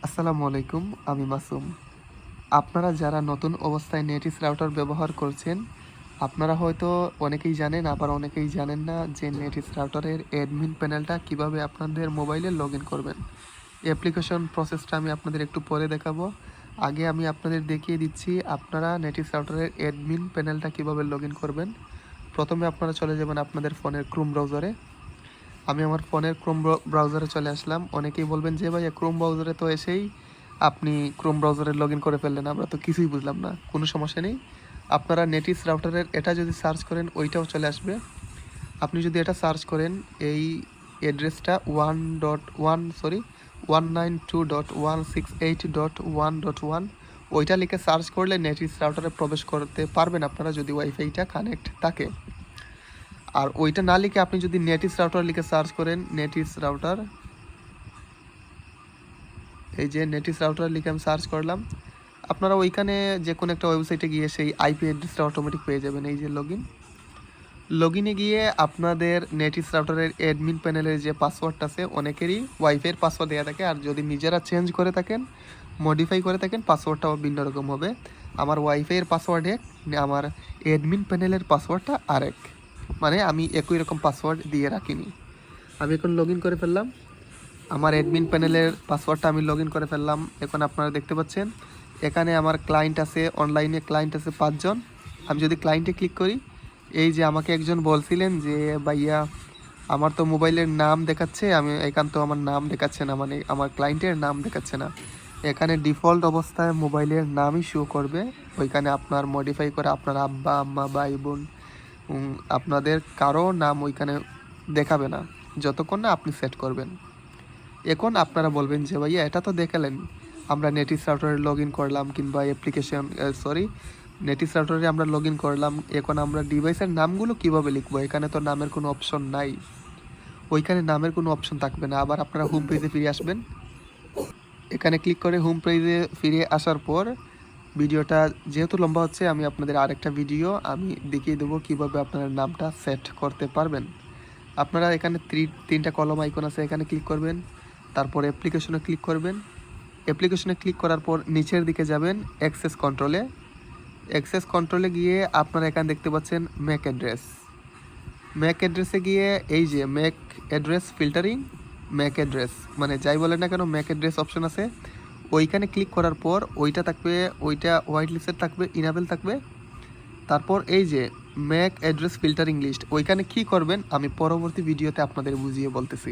আসসালামু আলাইকুম, আমি মাসুম। আপনারা যারা নতুন অবস্থায় নেটিস রাউটার ব্যবহার করছেন, আপনারা হয়তো অনেকেই জানেন, আবার অনেকেই জানেন না যে নেটিস রাউটারের অ্যাডমিন প্যানেলটা কিভাবে আপনাদের মোবাইলে লগইন করবেন। অ্যাপ্লিকেশন প্রসেসটা আমি আপনাদের একটু পরে দেখাবো। আগে আমি আপনাদের দেখিয়ে দিচ্ছি আপনারা নেটিস রাউটারের অ্যাডমিন প্যানেলটা কিভাবে লগইন করবেন। প্রথমে আপনারা চলে যাবেন আপনাদের ফোনের ক্রোম ব্রাউজারে। আমি আমার ফোনের ক্রোম ব্রাউজারে চলে আসলাম। অনেকেই বলবেন যে ভাইয়া ক্রোম ব্রাউজারে তো এসেই আপনি ক্রোম ব্রাউজারে লগ ইন করে ফেললেন, আমরা তো কিছুই বুঝলাম না। কোনো সমস্যা নেই, আপনারা নেটিস রাউটারের এটা যদি সার্চ করেন ওইটাও চলে আসবে। আপনি যদি এটা সার্চ করেন এই অ্যাড্রেসটা 1.192.168.1.1 ওইটা লিখে সার্চ করলে নেটিস রাউটারে প্রবেশ করতে পারবেন আপনারা, যদি ওয়াইফাইটা কানেক্ট থাকে। আর ওইটা না লিখে আপনি যদি নেটিস রাউটার লিখে সার্চ করেন, নেটিস রাউটার, এই যে নেটিস রাউটার লিখে আমি সার্চ করলাম, আপনারা ওইখানে যে কোনো একটা ওয়েবসাইটে গিয়ে সেই আইপি অ্যাড্রেসটা অটোমেটিক পেয়ে যাবেন। এই যে লগইনে গিয়ে আপনাদের নেটিস রাউটারের অ্যাডমিন প্যানেলের যে পাসওয়ার্ডটা আছে, অনেকেরই ওয়াইফাইয়ের পাসওয়ার্ড দেওয়া থাকে, আর যদি নিজেরা চেঞ্জ করে থাকেন, মডিফাই করে থাকেন, পাসওয়ার্ডটাও ভিন্ন রকম হবে। আমার ওয়াইফাইয়ের পাসওয়ার্ড এক, আমার অ্যাডমিন প্যানেলের পাসওয়ার্ডটা আরেক, মানে আমি একই রকম পাসওয়ার্ড দিয়ে রাখিনি। আমি এখন লগ ইন করে ফেললাম, আমার অ্যাডমিন প্যানেলের পাসওয়ার্ডটা আমি লগ ইন করে ফেললাম। এখন আপনারা দেখতে পাচ্ছেন এখানে আমার ক্লায়েন্ট আছে, অনলাইনে ক্লায়েন্ট আছে 5 জন। আমি যদি ক্লায়েন্টে ক্লিক করি, এই যে আমাকে একজন বলছিলেন যে ভাইয়া আমার তো মোবাইলের নাম দেখাচ্ছে, আমি এখান তো আমার নাম দেখাচ্ছে না, মানে আমার ক্লায়েন্টের নাম দেখাচ্ছে না। এখানে ডিফল্ট অবস্থায় মোবাইলের নামই শো করবে। ওইখানে আপনার মডিফাই করে আপনার আব্বা আম্মা ভাই বোন আপনাদের কারো নাম ওইখানে দেখাবে না, যতক্ষণ না আপনি সেট করবেন। এখন আপনারা বলবেন যে ভাইয়া এটা তো দেখালেন, আমরা নেটিস রাউটারে লগ ইন করলাম, কিংবা অ্যাপ্লিকেশন নেটিস রাউটারে আমরা লগ ইন করলাম, এখন আমরা ডিভাইসের নামগুলো কিভাবে লিখবো? এখানে তো নামের কোনো অপশন নাই, ওইখানে নামের কোনো অপশন থাকবে না। আবার আপনারা হোম পেজে ফিরে আসবেন, এখানে ক্লিক করে হোম পেজে ফিরে আসার পর ভিডিওটা যেহেতু লম্বা হচ্ছে, আমি আপনাদের আরেকটা ভিডিও আমি দেখিয়ে দেবো কীভাবে আপনারা নামটা সেট করতে পারবেন। আপনারা এখানে তিনটা কলম আইকন আছে, এখানে ক্লিক করবেন, তারপর অ্যাপ্লিকেশনে ক্লিক করবেন। অ্যাপ্লিকেশনে ক্লিক করার পর নিচের দিকে যাবেন অ্যাক্সেস কন্ট্রোলে। অ্যাক্সেস কন্ট্রোলে গিয়ে আপনারা এখানে দেখতে পাচ্ছেন ম্যাক অ্যাড্রেস। ম্যাক অ্যাড্রেসে গিয়ে এই যে Mac address filtering, Mac address মানে যাই বলেন না কেন, ম্যাক অ্যাড্রেস অপশন আছে, ওইখানে ক্লিক করার পর ওইটা থাকবে, ওইটা হোয়াইট লিস্টেড থাকবে, ইনাবেল থাকবে। তারপর এই যে ম্যাক অ্যাড্রেস ফিল্টারিং লিস্ট, ওইখানে কী করবেন আমি পরবর্তী ভিডিওতে আপনাদের বুঝিয়ে বলতেছি।